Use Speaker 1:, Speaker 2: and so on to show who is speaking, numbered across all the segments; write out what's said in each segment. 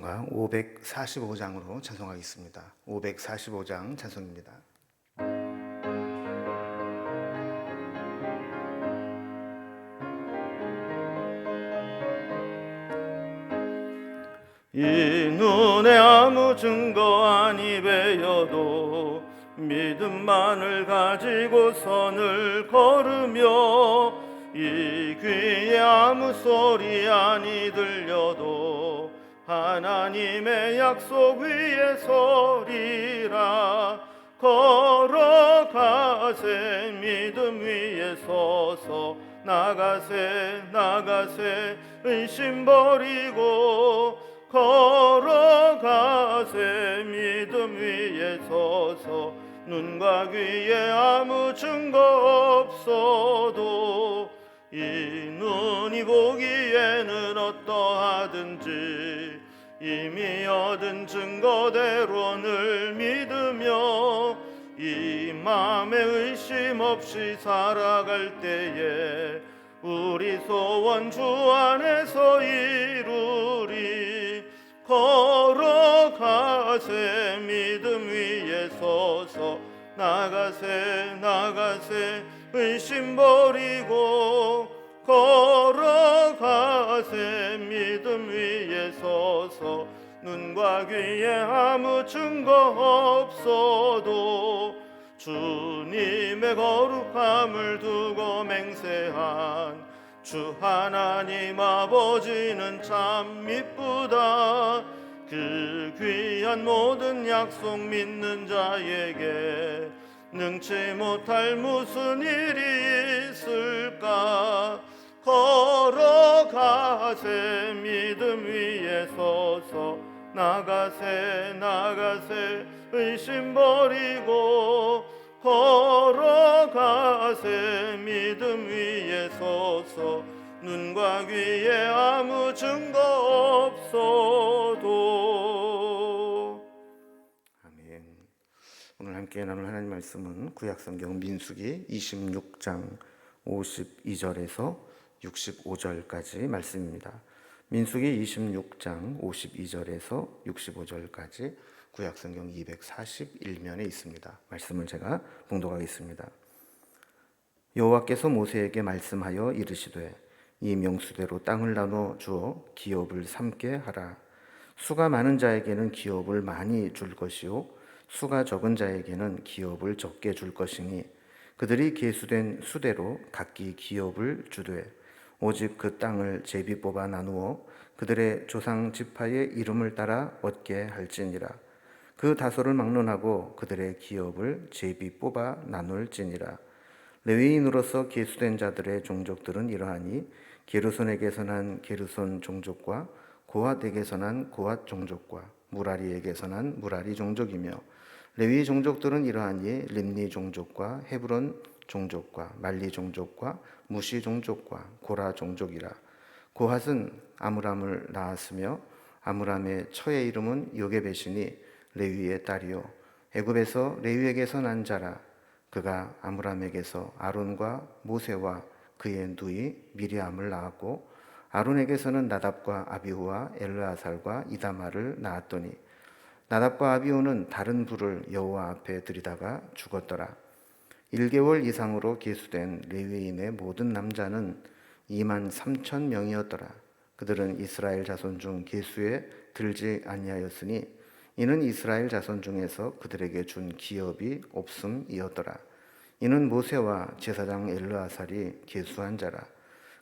Speaker 1: 찬송가 545장으로 찬송하겠습니다. 545장 찬송입니다. 이 눈에 아무 증거 아니 배여도 믿음만을 가지고 선을 걸으며 이 귀에 아무 소리 아니 들려도 하나님의 약속 위에 서리라. 걸어가세 믿음 위에 서서 나가세 의심 버리고 걸어가세 믿음 위에 서서 눈과 귀에 아무 증거 없어도 이 눈이 보기에는 어떠하든지 이미 얻은 증거대로 늘 믿으며 이 맘에 의심 없이 살아갈 때에 우리 소원 주 안에서 이루리. 걸어가세 믿음 위에 서서 나가세 의심 버리고 걸어가세 믿음 위에 서서 눈과 귀에 아무 증거 없어도 주님의 거룩함을 두고 맹세한 주 하나님 아버지는 참 미쁘다. 그 귀한 모든 약속 믿는 자에게 능치 못할 무슨 일이 있을까. 걸어가세 믿음 위에 서서 나가세 의심 버리고 걸어가세 믿음 위에 서서 눈과 귀에 아무 증거 없어도. 아멘. 오늘 함께 나눌 하나님 말씀은 구약성경 민수기 26장 52절에서 65절까지 말씀입니다. 민수기 26장 52절에서 65절까지 구약성경 241면에 있습니다. 말씀을 제가 봉독하겠습니다. 여호와께서 모세에게 말씀하여 이르시되 이 명수대로 땅을 나눠 주어 기업을 삼게 하라. 수가 많은 자에게는 기업을 많이 줄 것이요 수가 적은 자에게는 기업을 적게 줄 것이니 그들이 계수된 수대로 각기 기업을 주되 오직 그 땅을 제비 뽑아 나누어 그들의 조상 지파의 이름을 따라 얻게 할지니라. 그 다소를 막론하고 그들의 기업을 제비 뽑아 나눌지니라. 레위인으로서 계수된 자들의 종족들은 이러하니 게르손에게서 난 게르손 종족과 고핫에게서 난 고핫 종족과 무라리에게서 난 무라리 종족이며 레위 종족들은 이러하니 림니 종족과 헤브론 종족과 말리 종족과 무시 종족과 고라 종족이라. 고핫은 아므람을 낳았으며 아므람의 처의 이름은 요게벳이니 레위의 딸이요 애굽에서 레위에게서 난 자라. 그가 아므람에게서 아론과 모세와 그의 누이 미리암을 낳았고 아론에게서는 나답과 아비후와 엘르아살과 이다마를 낳았더니 나답과 아비후는 다른 불을 여호와 앞에 들이다가 죽었더라. 1개월 이상으로 계수된 레위인의 모든 남자는 23,000명이었더라. 그들은 이스라엘 자손 중 계수에 들지 아니하였으니 이는 이스라엘 자손 중에서 그들에게 준 기업이 없음이었더라. 이는 모세와 제사장 엘르아살이 계수한 자라.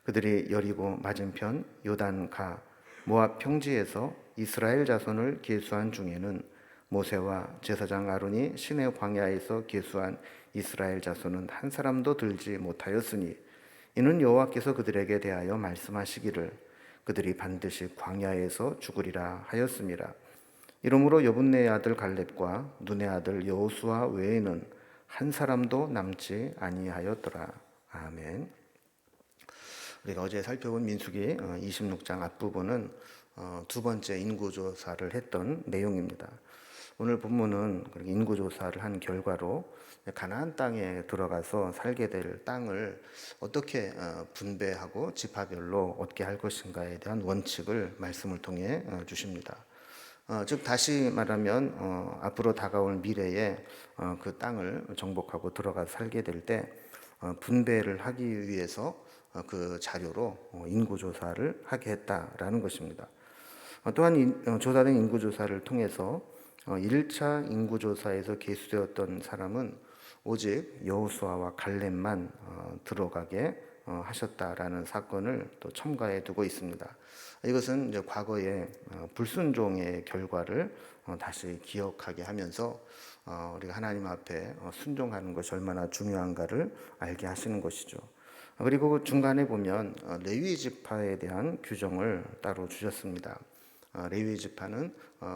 Speaker 1: 그들이 여리고 맞은편 요단 가 모압 평지에서 이스라엘 자손을 계수한 중에는 모세와 제사장 아론이 시내 광야에서 계수한 이스라엘 자손은 한 사람도 들지 못하였으니 이는 여호와께서 그들에게 대하여 말씀하시기를 그들이 반드시 광야에서 죽으리라 하였음이라. 이러므로 여분네의 아들 갈렙과 눈의 아들 여호수아 외에는 한 사람도 남지 아니하였더라. 아멘. 우리가 어제 살펴본 민수기 26장 앞부분은 두 번째 인구조사를 했던 내용입니다. 오늘 본문은 인구조사를 한 결과로 가나안 땅에 들어가서 살게 될 땅을 어떻게 분배하고 지파별로 얻게 할 것인가에 대한 원칙을 말씀을 통해 주십니다. 즉 다시 말하면 앞으로 다가올 미래에 그 땅을 정복하고 들어가 살게 될 때 분배를 하기 위해서 그 자료로 인구 조사를 하게 했다라는 것입니다. 또한 조사된 인구 조사를 통해서 1차 인구 조사에서 계수되었던 사람은 오직 여호수아와 갈렙만 들어가게 하셨다라는 사건을 또 첨가해 두고 있습니다. 이것은 이제 과거의 불순종의 결과를 다시 기억하게 하면서 우리가 하나님 앞에 순종하는 것이 얼마나 중요한가를 알게 하시는 것이죠. 그리고 중간에 보면 레위 지파에 대한 규정을 따로 주셨습니다. 레위 지파는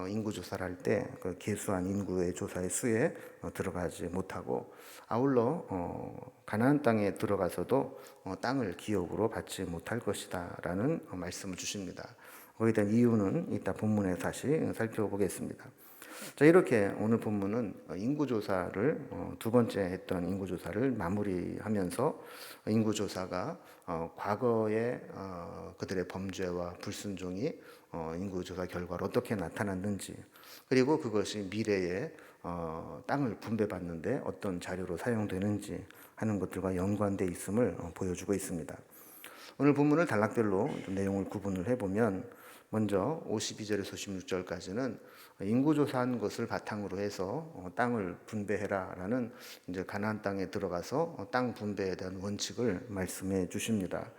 Speaker 1: 인구 조사를 할 때 그 계수한 인구의 조사의 수에 들어가지 못하고 아울러 가나안 땅에 들어가서도 땅을 기업으로 받지 못할 것이다라는 말씀을 주십니다. 거기에 대한 이유는 이따 본문에 다시 살펴보겠습니다. 자, 이렇게 오늘 본문은 인구조사를 두 번째 했던 인구조사를 마무리하면서 인구조사가 과거의 그들의 범죄와 불순종이 인구조사 결과로 어떻게 나타났는지, 그리고 그것이 미래에 땅을 분배받는데 어떤 자료로 사용되는지 하는 것들과 연관되어 있음을 보여주고 있습니다. 오늘 본문을 단락별로 좀 내용을 구분을 해보면, 먼저 52절에서 56절까지는 인구조사한 것을 바탕으로 해서 땅을 분배해라라는 이제 가나안 땅에 들어가서 땅 분배에 대한 원칙을 말씀해 주십니다.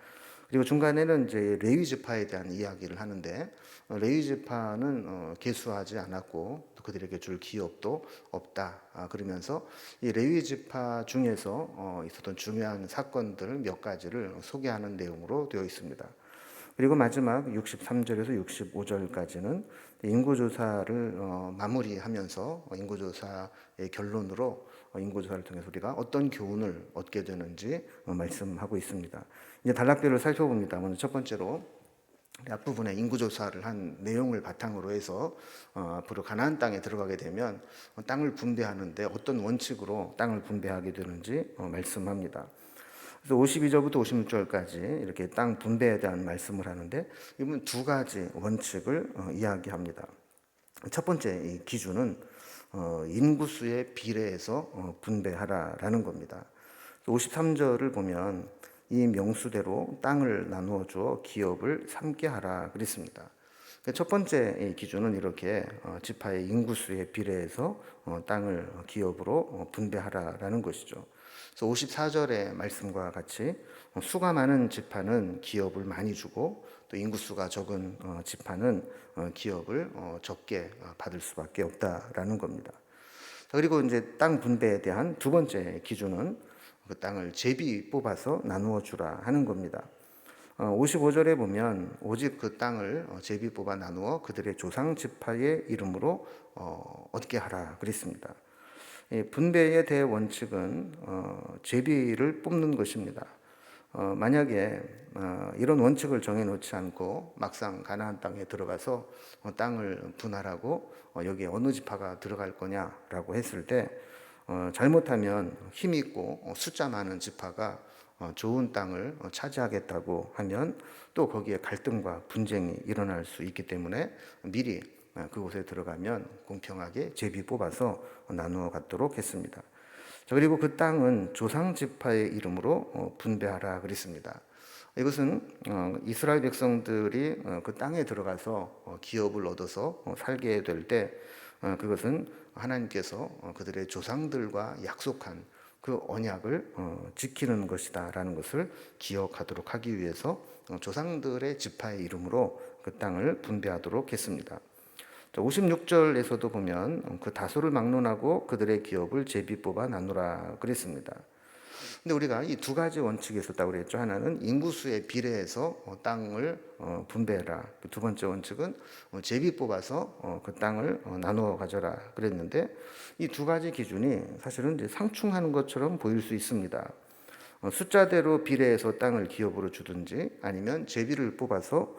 Speaker 1: 그리고 중간에는 이제 레위 지파에 대한 이야기를 하는데, 레위 지파는 계수하지 않았고 또 그들에게 줄 기업도 없다. 그러면서 이 레위 지파 중에서 있었던 중요한 사건들 몇 가지를 소개하는 내용으로 되어 있습니다. 그리고 마지막 63절에서 65절까지는 인구조사를 마무리하면서 인구조사의 결론으로 인구조사를 통해서 우리가 어떤 교훈을 얻게 되는지 말씀하고 있습니다. 이제 단락별로 살펴봅니다. 먼저 첫 번째로 앞부분에 인구조사를 한 내용을 바탕으로 해서 앞으로 가나안 땅에 들어가게 되면 땅을 분배하는데 어떤 원칙으로 땅을 분배하게 되는지 말씀합니다. 그래서 52절부터 56절까지 이렇게 땅 분배에 대한 말씀을 하는데, 이분 두 가지 원칙을 이야기합니다. 첫 번째 이 기준은 인구수에 비례해서 분배하라라는 겁니다. 53절을 보면 이 명수대로 땅을 나누어 주어 기업을 삼게 하라 그랬습니다. 첫 번째 기준은 이렇게 지파의 인구수에 비례해서 땅을 기업으로 분배하라라는 것이죠. 그래서 54절의 말씀과 같이 수가 많은 지파는 기업을 많이 주고 또 인구수가 적은 지파는 기업을 적게 받을 수밖에 없다라는 겁니다. 그리고 이제 땅 분배에 대한 두 번째 기준은 그 땅을 제비 뽑아서 나누어 주라 하는 겁니다. 55절에 보면 오직 그 땅을 제비 뽑아 나누어 그들의 조상 지파의 이름으로 얻게 하라 그랬습니다. 분배의 대원칙은 제비를 뽑는 것입니다. 만약에 이런 원칙을 정해놓지 않고 막상 가나안 땅에 들어가서 땅을 분할하고 여기에 어느 지파가 들어갈 거냐라고 했을 때 잘못하면 힘 있고 숫자 많은 지파가 좋은 땅을 차지하겠다고 하면 또 거기에 갈등과 분쟁이 일어날 수 있기 때문에 미리 그곳에 들어가면 공평하게 제비 뽑아서 나누어 갖도록 했습니다. 자, 그리고 그 땅은 조상 지파의 이름으로 분배하라 그랬습니다. 이것은 이스라엘 백성들이 그 땅에 들어가서 기업을 얻어서 살게 될 때 그것은 하나님께서 그들의 조상들과 약속한 그 언약을 지키는 것이다라는 것을 기억하도록 하기 위해서 조상들의 지파의 이름으로 그 땅을 분배하도록 했습니다. 56절에서도 보면 그 다소를 막론하고 그들의 기업을 제비 뽑아 나누라 그랬습니다. 근데 우리가 이 두 가지 원칙이 있었다고 그랬죠. 하나는 인구수에 비례해서 땅을 분배해라. 두 번째 원칙은 제비 뽑아서 그 땅을 나누어 가져라 그랬는데, 이 두 가지 기준이 사실은 이제 상충하는 것처럼 보일 수 있습니다. 숫자대로 비례해서 땅을 기업으로 주든지 아니면 제비를 뽑아서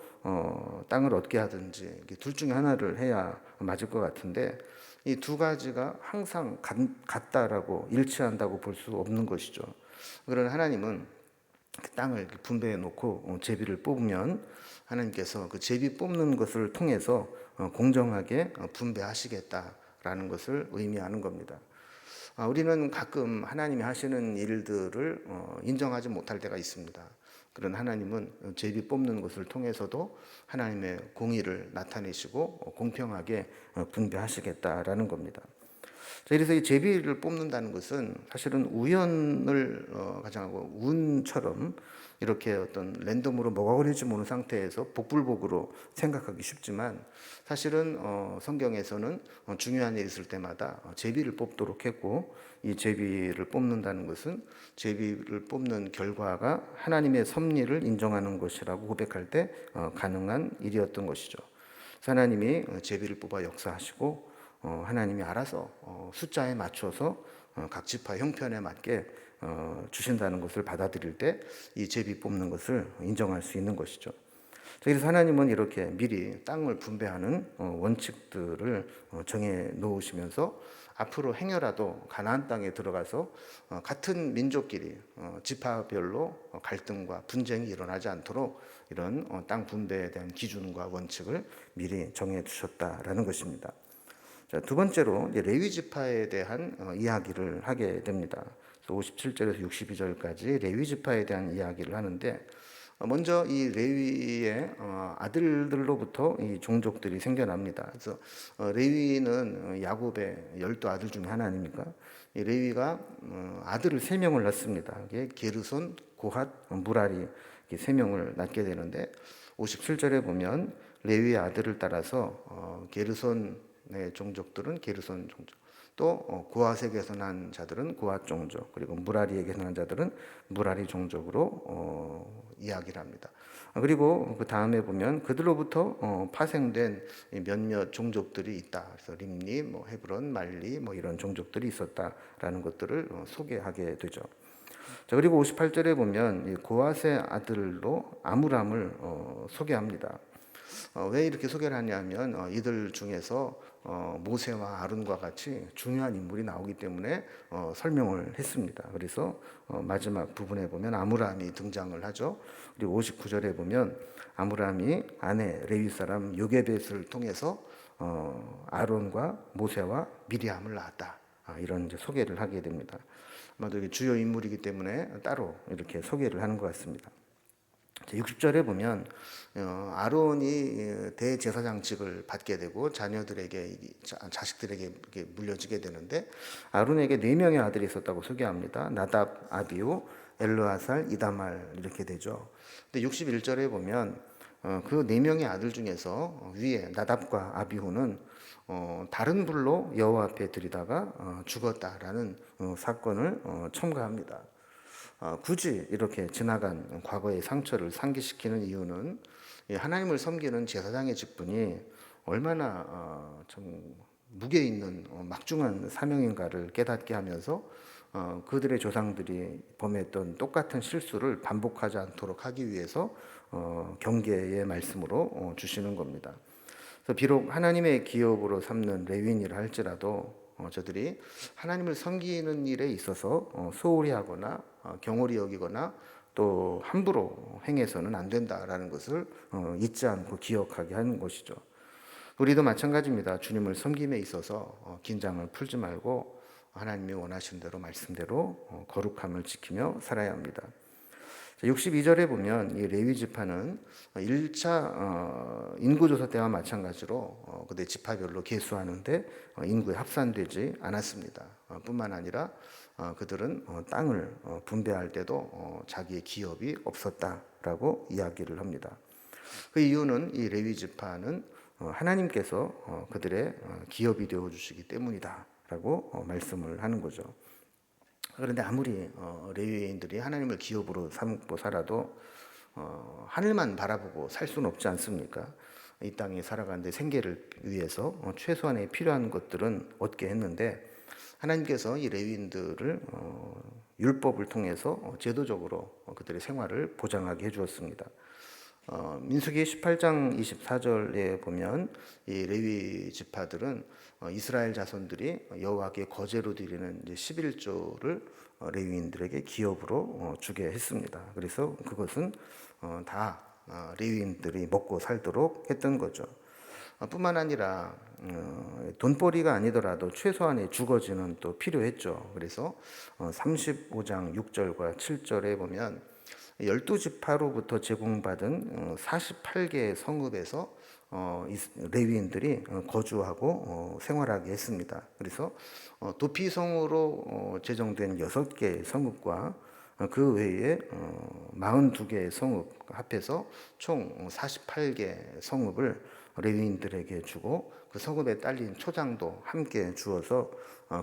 Speaker 1: 땅을 얻게 하든지 둘 중에 하나를 해야 맞을 것 같은데, 이 두 가지가 항상 같다라고 일치한다고 볼 수 없는 것이죠. 그러나 하나님은 그 땅을 분배해 놓고 제비를 뽑으면 하나님께서 그 제비 뽑는 것을 통해서 공정하게 분배하시겠다라는 것을 의미하는 겁니다. 우리는 가끔 하나님이 하시는 일들을 인정하지 못할 때가 있습니다. 그런 하나님은 제비 뽑는 것을 통해서도 하나님의 공의를 나타내시고 공평하게 분배하시겠다라는 겁니다. 그래서 이 제비를 뽑는다는 것은 사실은 우연을 가정하고 운처럼 이렇게 어떤 랜덤으로 뭐가 걸릴지 모르는 상태에서 복불복으로 생각하기 쉽지만, 사실은 성경에서는 중요한 일이 있을 때마다 제비를 뽑도록 했고, 이 제비를 뽑는다는 것은 제비를 뽑는 결과가 하나님의 섭리를 인정하는 것이라고 고백할 때 가능한 일이었던 것이죠. 그래서 하나님이 제비를 뽑아 역사하시고, 하나님이 알아서 숫자에 맞춰서 각 지파 형편에 맞게 주신다는 것을 받아들일 때 이 제비 뽑는 것을 인정할 수 있는 것이죠. 그래서 하나님은 이렇게 미리 땅을 분배하는 원칙들을 정해 놓으시면서 앞으로 행여라도 가나안 땅에 들어가서 같은 민족끼리 지파별로 갈등과 분쟁이 일어나지 않도록 이런 땅 분배에 대한 기준과 원칙을 미리 정해 두셨다라는 것입니다. 자, 두 번째로 레위 지파에 대한 이야기를 하게 됩니다. 57절에서 62절까지 레위 지파에 대한 이야기를 하는데, 먼저 이 레위의 아들들로부터 이 종족들이 생겨납니다. 그래서 레위는 야곱의 12아들 중에 하나 아닙니까? 이 레위가 아들을 3명을 낳습니다. 이게 게르손, 고핫, 무라리, 이렇게 3명을 낳게 되는데, 57절에 보면 레위의 아들을 따라서 게르손의 종족들은 게르손 종족, 또 고핫에게서 난 자들은 고핫 종족, 그리고 무라리에게서 난 자들은 무라리 종족으로 이야기를 합니다. 그리고 그 다음에 보면 그들로부터 파생된 몇몇 종족들이 있다. 그래서 림니, 헤브론, 말리 이런 종족들이 있었다라는 것들을 소개하게 되죠. 자, 그리고 58절에 보면 고핫의 아들로 아므람을 소개합니다. 왜 이렇게 소개를 하냐면 이들 중에서 모세와 아론과 같이 중요한 인물이 나오기 때문에 설명을 했습니다. 그래서 마지막 부분에 보면 아므람이 등장을 하죠. 그리고 59절에 보면 아므람이 아내 레위 사람 요게벳을 통해서 아론과 모세와 미리암을 낳았다. 이런 이제 소개를 하게 됩니다. 아마도 주요 인물이기 때문에 따로 이렇게 소개를 하는 것 같습니다. 60절에 보면 아론이 대제사장직을 받게 되고 자식들에게 물려지게 되는데, 아론에게 4명의 아들이 있었다고 소개합니다. 나답, 아비후, 엘르아살, 이다말 이렇게 되죠. 근데 61절에 보면 그 4명의 아들 중에서 위에 나답과 아비후는 다른 불로 여호와 앞에 들이다가 죽었다라는 사건을 첨가합니다. 굳이 이렇게 지나간 과거의 상처를 상기시키는 이유는 하나님을 섬기는 제사장의 직분이 얼마나 좀 무게 있는 막중한 사명인가를 깨닫게 하면서 그들의 조상들이 범했던 똑같은 실수를 반복하지 않도록 하기 위해서 경계의 말씀으로 주시는 겁니다. 그래서 비록 하나님의 기업으로 삼는 레위인이라 할지라도 저들이 하나님을 섬기는 일에 있어서 소홀히 하거나 경홀히 여기거나 또 함부로 행해서는 안 된다라는 것을 잊지 않고 기억하게 하는 것이죠. 우리도 마찬가지입니다. 주님을 섬김에 있어서 긴장을 풀지 말고 하나님이 원하신 대로 말씀대로 거룩함을 지키며 살아야 합니다. 62절에 보면 이 레위 지파는 1차 인구조사 때와 마찬가지로 그때 지파별로 계수하는데 인구에 합산되지 않았습니다. 뿐만 아니라 그들은 땅을 분배할 때도 자기의 기업이 없었다라고 이야기를 합니다. 그 이유는 이 레위 지파는 하나님께서 그들의 기업이 되어 주시기 때문이다라고 말씀을 하는 거죠. 그런데 아무리 레위인들이 하나님을 기업으로 삼고 살아도 하늘만 바라보고 살 수는 없지 않습니까? 이 땅에 살아가는데 생계를 위해서 최소한의 필요한 것들은 얻게 했는데, 하나님께서 이 레위인들을 율법을 통해서 제도적으로 그들의 생활을 보장하게 해주었습니다. 민수기 18장 24절에 보면 이 레위 지파들은 이스라엘 자손들이 여호와께 거제로 드리는 11조를 레위인들에게 기업으로 주게 했습니다. 그래서 그것은 다 레위인들이 먹고 살도록 했던 거죠. 뿐만 아니라 돈벌이가 아니더라도 최소한의 주거지는 또 필요했죠. 그래서 35장 6절과 7절에 보면 12지파로부터 제공받은 48개의 성읍에서 레위인들이 거주하고 생활하게 했습니다. 그래서 도피성으로 제정된 6개의 성읍과 그 외에 42개의 성읍 합해서 총 48개 성읍을 레위인들에게 주고 그 성읍에 딸린 초장도 함께 주어서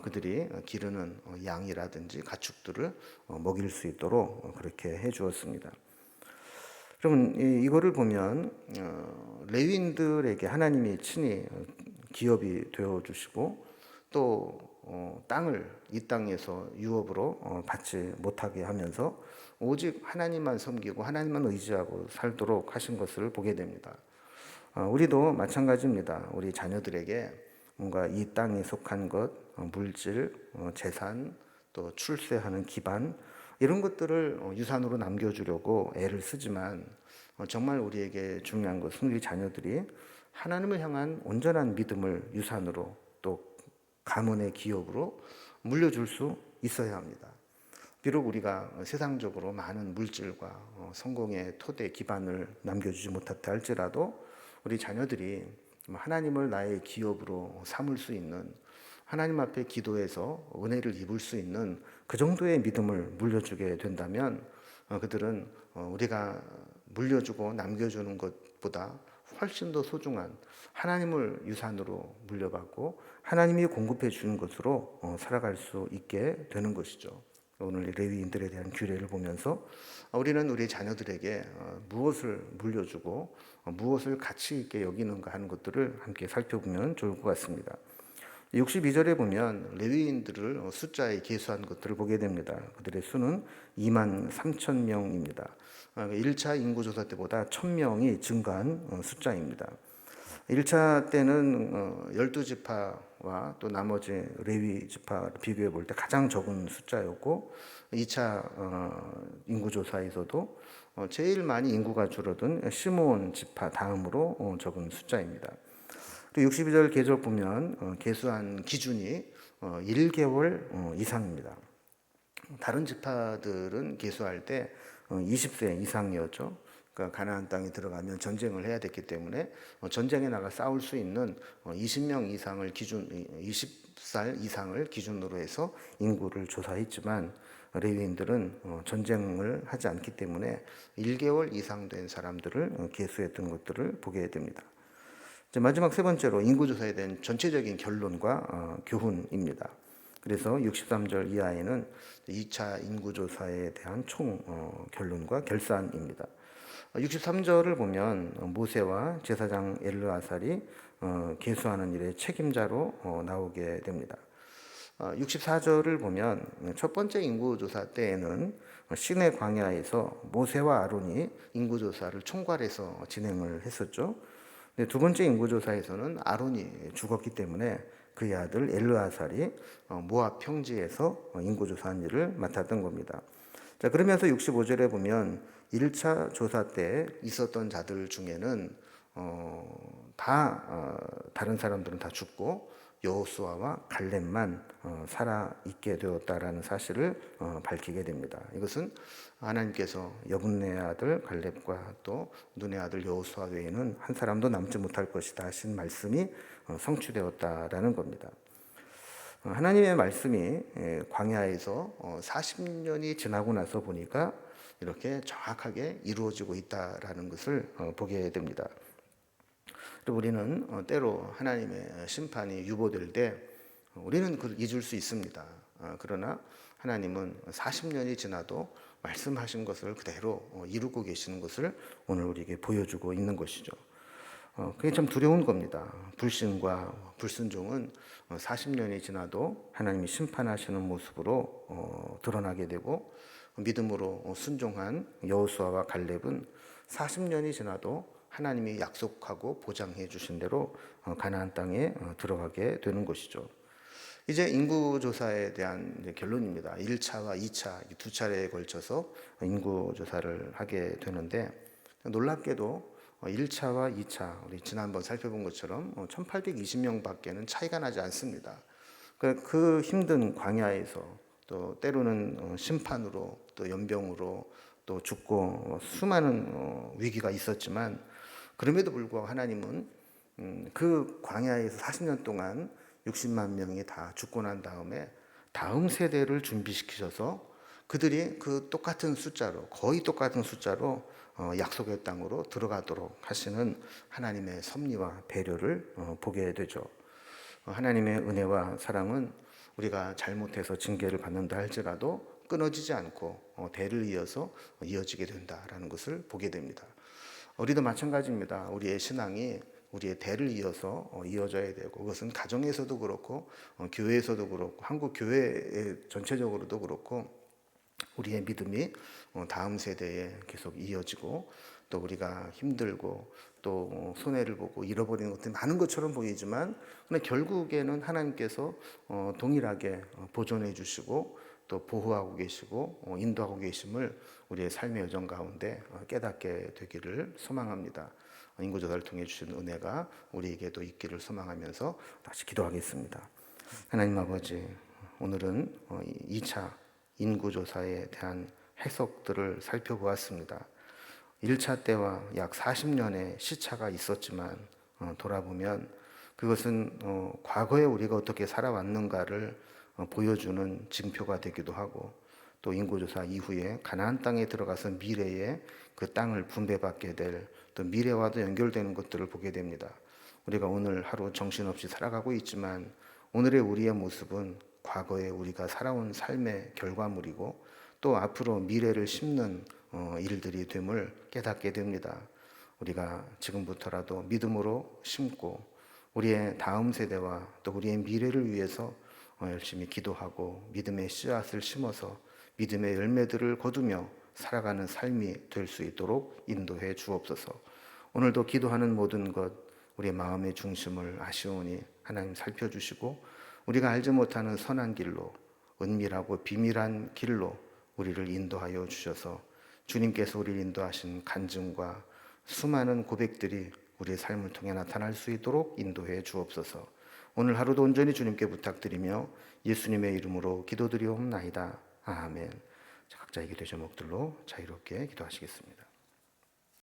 Speaker 1: 그들이 기르는 양이라든지 가축들을 먹일 수 있도록 그렇게 해 주었습니다. 그러면 이거를 보면 레위인들에게 하나님이 친히 기업이 되어 주시고 또 땅을 이 땅에서 유업으로 받지 못하게 하면서 오직 하나님만 섬기고 하나님만 의지하고 살도록 하신 것을 보게 됩니다. 우리도 마찬가지입니다. 우리 자녀들에게 뭔가 이 땅에 속한 것, 물질, 재산, 또 출세하는 기반 이런 것들을 유산으로 남겨주려고 애를 쓰지만 정말 우리에게 중요한 것은 우리 자녀들이 하나님을 향한 온전한 믿음을 유산으로 또 가문의 기업으로 물려줄 수 있어야 합니다. 비록 우리가 세상적으로 많은 물질과 성공의 토대 기반을 남겨주지 못했다 할지라도 우리 자녀들이 하나님을 나의 기업으로 삼을 수 있는 하나님 앞에 기도해서 은혜를 입을 수 있는 그 정도의 믿음을 물려주게 된다면 그들은 우리가 물려주고 남겨주는 것보다 훨씬 더 소중한 하나님을 유산으로 물려받고 하나님이 공급해 주는 것으로 살아갈 수 있게 되는 것이죠. 오늘 레위인들에 대한 규례를 보면서 우리는 우리 자녀들에게 무엇을 물려주고 무엇을 가치 있게 여기는가 하는 것들을 함께 살펴보면 좋을 것 같습니다. 62절에 보면 레위인들을 숫자에 계수한 것들을 보게 됩니다. 그들의 수는 2만 3천 명입니다. 1차 인구조사 때보다 1,000명이 증가한 숫자입니다. 1차 때는 12지파와 또 나머지 레위 지파를 비교해 볼 때 가장 적은 숫자였고 2차 인구조사에서도 제일 많이 인구가 줄어든 시므온 지파 다음으로 적은 숫자입니다. 또 62절 계절 보면 계수한 기준이 1개월 이상입니다. 다른 지파들은 계수할 때 20세 이상이었죠. 그러니까 가나안 땅에 들어가면 전쟁을 해야 됐기 때문에 전쟁에 나가 싸울 수 있는 20명 이상을 20살 이상을 기준으로 해서 인구를 조사했지만 레위인들은 전쟁을 하지 않기 때문에 1개월 이상 된 사람들을 계수했던 것들을 보게 됩니다. 마지막 세 번째로 인구조사에 대한 전체적인 결론과 교훈입니다. 그래서 63절 이하에는 2차 인구조사에 대한 총 결론과 결산입니다. 63절을 보면 모세와 제사장 엘르아살이 계수하는 일의 책임자로 나오게 됩니다. 64절을 보면 첫 번째 인구조사 때에는 시내 광야에서 모세와 아론이 인구조사를 총괄해서 진행을 했었죠. 두 번째 인구조사에서는 아론이 죽었기 때문에 그의 아들 엘르아살이 모압 평지에서 인구조사한 일을 맡았던 겁니다. 자, 그러면서 65절에 보면 1차 조사 때 있었던 자들 중에는 다른 사람들은 다 죽고 여호수아와 갈렙만 살아 있게 되었다라는 사실을 밝히게 됩니다. 이것은 하나님께서 여분네의 아들 갈렙과 또 눈의 아들 여호수아 외에는 한 사람도 남지 못할 것이다 하신 말씀이 성취되었다라는 겁니다. 하나님의 말씀이 광야에서 40년이 지나고 나서 보니까 이렇게 정확하게 이루어지고 있다라는 것을 보게 됩니다. 또 우리는 때로 하나님의 심판이 유보될 때 우리는 그걸 잊을 수 있습니다. 그러나 하나님은 40년이 지나도 말씀하신 것을 그대로 이루고 계시는 것을 오늘 우리에게 보여주고 있는 것이죠. 그게 참 두려운 겁니다. 불신과 불순종은 40년이 지나도 하나님이 심판하시는 모습으로 드러나게 되고 믿음으로 순종한 여호수아와 갈렙은 40년이 지나도 하나님이 약속하고 보장해 주신 대로 가나안 땅에 들어가게 되는 것이죠. 이제 인구조사에 대한 결론입니다. 1차와 2차 두 차례에 걸쳐서 인구조사를 하게 되는데 놀랍게도 1차와 2차 우리 지난번 살펴본 것처럼 1820명밖에는 차이가 나지 않습니다. 그 힘든 광야에서 또 때로는 심판으로 또 연병으로 또 죽고 수많은 위기가 있었지만 그럼에도 불구하고 하나님은 그 광야에서 40년 동안 60만 명이 다 죽고 난 다음에 다음 세대를 준비시키셔서 그들이 그 똑같은 숫자로 거의 똑같은 숫자로 약속의 땅으로 들어가도록 하시는 하나님의 섭리와 배려를 보게 되죠. 하나님의 은혜와 사랑은 우리가 잘못해서 징계를 받는다 할지라도 끊어지지 않고 대를 이어서 이어지게 된다라는 것을 보게 됩니다. 우리도 마찬가지입니다. 우리의 신앙이 우리의 대를 이어서 이어져야 되고 그것은 가정에서도 그렇고 교회에서도 그렇고 한국 교회 전체적으로도 그렇고 우리의 믿음이 다음 세대에 계속 이어지고 또 우리가 힘들고 또 손해를 보고 잃어버리는 것들이 많은 것처럼 보이지만 결국에는 하나님께서 동일하게 보존해 주시고 또 보호하고 계시고 인도하고 계심을 우리의 삶의 여정 가운데 깨닫게 되기를 소망합니다. 인구조사를 통해 주신 은혜가 우리에게도 있기를 소망하면서 다시 기도하겠습니다. 하나님 아버지, 오늘은 2차 인구조사에 대한 해석들을 살펴보았습니다. 1차 때와 약 40년의 시차가 있었지만 돌아보면 그것은 과거에 우리가 어떻게 살아왔는가를 보여주는 징표가 되기도 하고 또 인구조사 이후에 가나안 땅에 들어가서 미래에 그 땅을 분배받게 될 또 미래와도 연결되는 것들을 보게 됩니다. 우리가 오늘 하루 정신없이 살아가고 있지만 오늘의 우리의 모습은 과거에 우리가 살아온 삶의 결과물이고 또 앞으로 미래를 심는 일들이 됨을 깨닫게 됩니다. 우리가 지금부터라도 믿음으로 심고 우리의 다음 세대와 또 우리의 미래를 위해서 열심히 기도하고 믿음의 씨앗을 심어서 믿음의 열매들을 거두며 살아가는 삶이 될 수 있도록 인도해 주옵소서. 오늘도 기도하는 모든 것 우리의 마음의 중심을 아시오니 하나님 살펴주시고 우리가 알지 못하는 선한 길로 은밀하고 비밀한 길로 우리를 인도하여 주셔서 주님께서 우리를 인도하신 간증과 수많은 고백들이 우리의 삶을 통해 나타날 수 있도록 인도해 주옵소서. 오늘 하루도 온전히 주님께 부탁드리며 예수님의 이름으로 기도드리옵나이다. 아멘. 각자의 기도 제목들로 자유롭게 기도하시겠습니다.